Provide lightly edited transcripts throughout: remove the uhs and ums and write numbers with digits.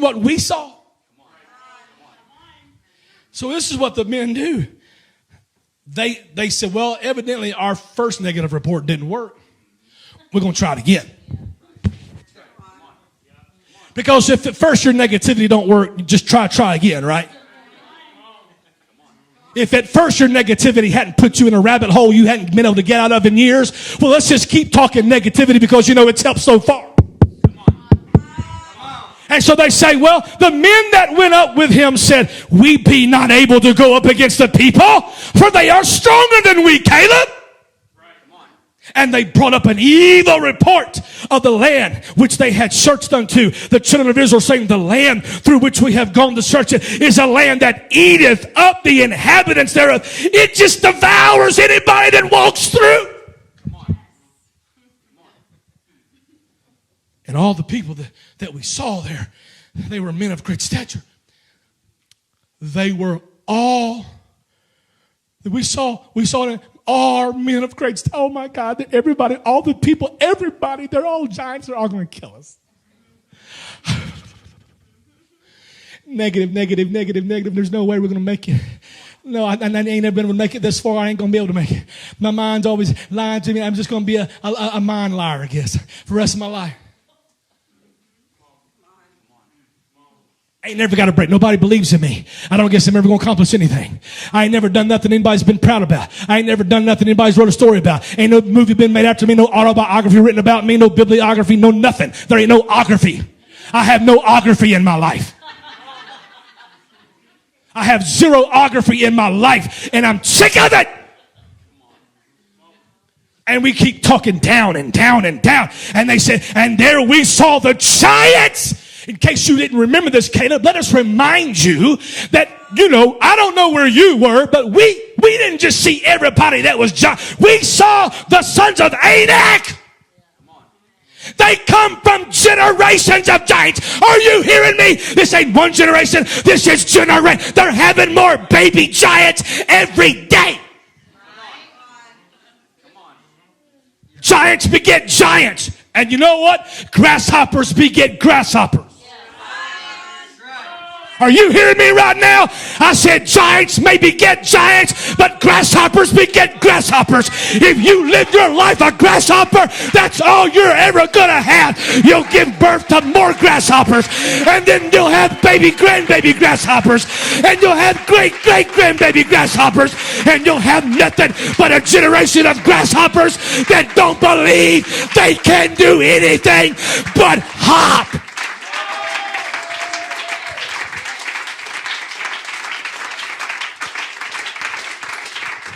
what we saw. So this is what the men do. They said, well, evidently our first negative report didn't work. We're going to try it again. Because if at first your negativity don't work, you just try again, right? If at first your negativity hadn't put you in a rabbit hole you hadn't been able to get out of in years, well, let's just keep talking negativity because you know it's helped so far. And so they say, well, the men that went up with him said, we be not able to go up against the people, for they are stronger than we, Caleb. And they brought up an evil report of the land which they had searched unto. The children of Israel saying, the land through which we have gone to search it is a land that eateth up the inhabitants thereof. It just devours anybody that walks through. And all the people that we saw there, they were men of great stature. They were all, we saw all men of great stature. Oh my God, everybody, all the people, everybody, they're all giants. They're all going to kill us. Negative. There's no way we're going to make it. No, I ain't never been able to make it this far. I ain't going to be able to make it. My mind's always lying to me. I'm just going to be a mind liar, I guess, for the rest of my life. I ain't never got a break. Nobody believes in me. I don't guess I'm ever going to accomplish anything. I ain't never done nothing anybody's been proud about. I ain't never done nothing anybody's wrote a story about. Ain't no movie been made after me, no autobiography written about me, no bibliography, no nothing. There ain't no ography. I have no ography in my life. I have zero ography in my life, and I'm sick of it. And we keep talking down and down and down. And they said, and there we saw the giants. In case you didn't remember this, Caleb, let us remind you that, I don't know where you were, but we didn't just see everybody that was giant. We saw the sons of Anak. They come from generations of giants. Are you hearing me? This ain't one generation. This is generation. They're having more baby giants every day. Giants beget giants. And you know what? Grasshoppers beget grasshoppers. Are you hearing me right now? I said giants may beget giants, but grasshoppers beget grasshoppers. If you live your life a grasshopper, that's all you're ever going to have. You'll give birth to more grasshoppers, and then you'll have baby grandbaby grasshoppers, and you'll have great grandbaby grasshoppers, and you'll have nothing but a generation of grasshoppers that don't believe they can do anything but hop.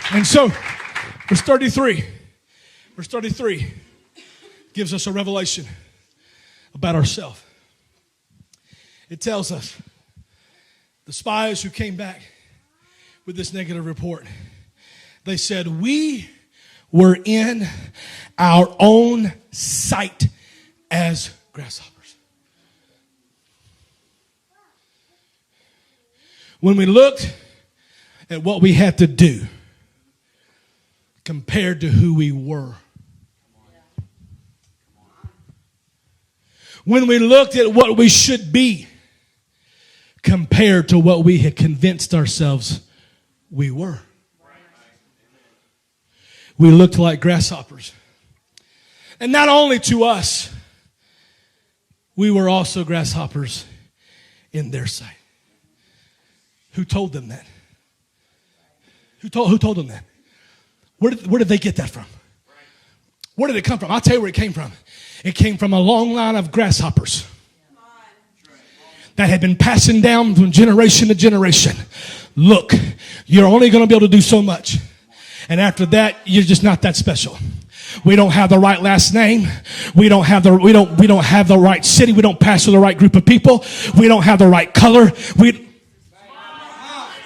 And so, verse 33 gives us a revelation about ourselves. It tells us the spies who came back with this negative report, they said, we were in our own sight as grasshoppers. When we looked at what we had to do, compared to who we were. When we looked at what we should be compared to what we had convinced ourselves we were. We looked like grasshoppers. And not only to us, we were also grasshoppers in their sight. Who told them that? Who told them that? Where did they get that from? Where did it come from? I'll tell you where it came from. It came from a long line of grasshoppers that had been passing down from generation to generation. Look, you're only going to be able to do so much. And after that, you're just not that special. We don't have the right last name. We don't have the right city. We don't pass to the right group of people. We don't have the right color.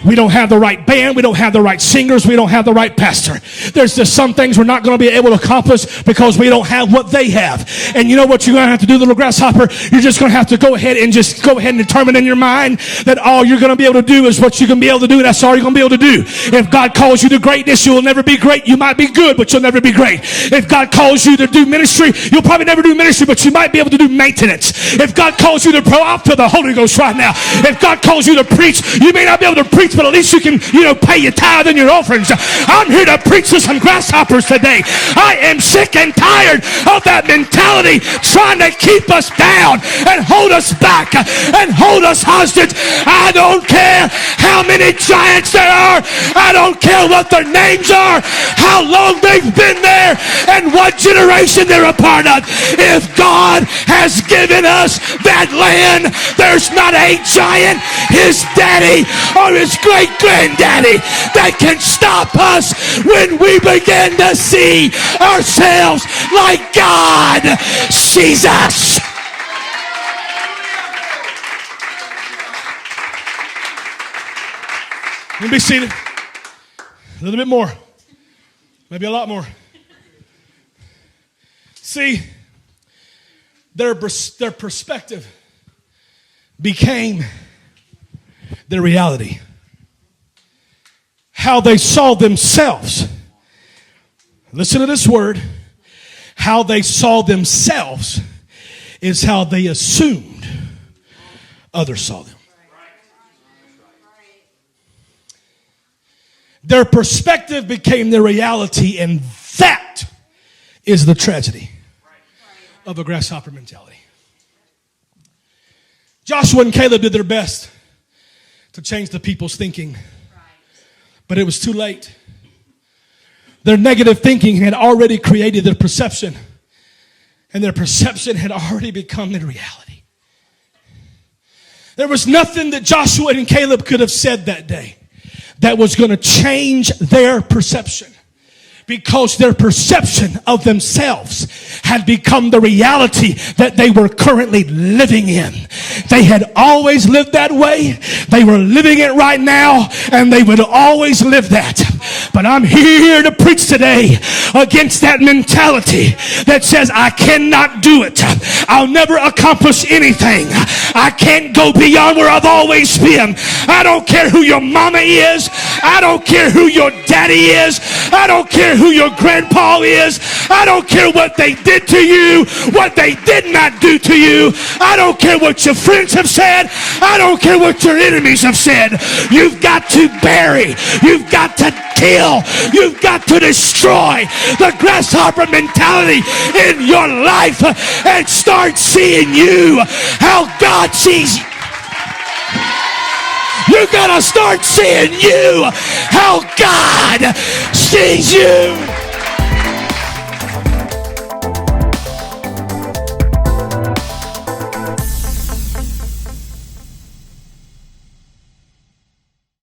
We don't have the right band. We don't have the right singers. We don't have the right pastor. There's just some things we're not going to be able to accomplish because we don't have what they have. And you know what you're going to have to do, little grasshopper? You're just going to have to go ahead and determine in your mind that all you're going to be able to do is what you're going to be able to do. That's all you're going to be able to do. If God calls you to greatness, you will never be great. You might be good, but you'll never be great. If God calls you to do ministry, you'll probably never do ministry, but you might be able to do maintenance. If God calls you to pour out to the Holy Ghost right now, if God calls you to preach, you may not be able to preach, but at least you can, pay your tithe and your offerings. I'm here to preach to some grasshoppers today. I am sick and tired of that mentality trying to keep us down and hold us back and hold us hostage. I don't care how many giants there are. I don't care what their names are, how long they've been there, and what generation they're a part of. If God has given us that land, there's not a giant, his daddy or his great-granddaddy, that can stop us when we begin to see ourselves like God sees us. Let me be seated. A little bit more. Maybe a lot more. See, their perspective became their reality. How they saw themselves. Listen to this word. How they saw themselves is how they assumed others saw them. Their perspective became their reality, and that is the tragedy of a grasshopper mentality. Joshua and Caleb did their best to change the people's thinking, but it was too late. Their negative thinking had already created their perception, and their perception had already become their reality. There was nothing that Joshua and Caleb could have said that day that was going to change their perception, because their perception of themselves had become the reality that they were currently living in. They had always lived that way. They were living it right now, and they would always live that. But I'm here to preach today against that mentality that says, I cannot do it. I'll never accomplish anything. I can't go beyond where I've always been. I don't care who your mama is. I don't care who your daddy is. I don't care who your grandpa is. I don't care what they did to you, what they did not do to you. I don't care what your friends have said. I don't care what your enemies have said. You've got to bury. You've got to kill. You've got to destroy the grasshopper mentality in your life and start seeing you how God sees you. You gotta start seeing you how God sees you.